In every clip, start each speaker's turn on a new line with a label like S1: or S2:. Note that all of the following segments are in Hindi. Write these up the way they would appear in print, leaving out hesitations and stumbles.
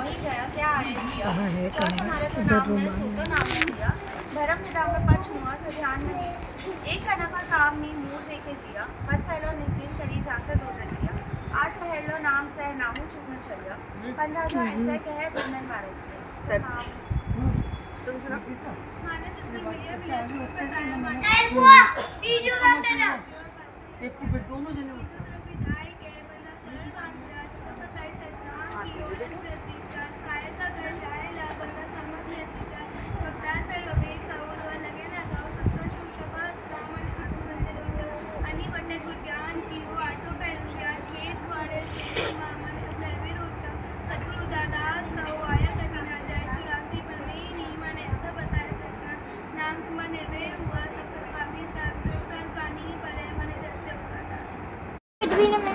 S1: ही गया क्या आगे किया।
S2: कहाँ है
S1: तो हमारे तो नाम में सूतो नाम में दिया धर्म निदा में पछ हुआ से ध्यान में एक कना का काम नी मूर देके जिया पद फैलो निज दिन करी जासे दो जलिया 8 पहलो नाम से नामू चुकने चलिया 15 जो ऐसे कहे तुमने मारे सच तुम सुनो खाने से तो मिलिया
S2: एक को फिर दोनों जने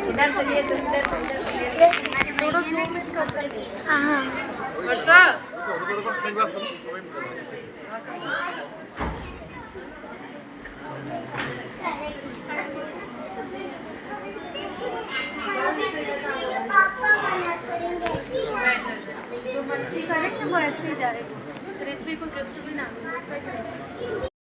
S1: इधर चलिए तो इधर थोड़ा जूम इन करते हैं। हां वर्षा जो मस्ती करे तो वो ऐसे ही जाएगा। पृथ्वी को गिफ्ट भी ना मिल सकता।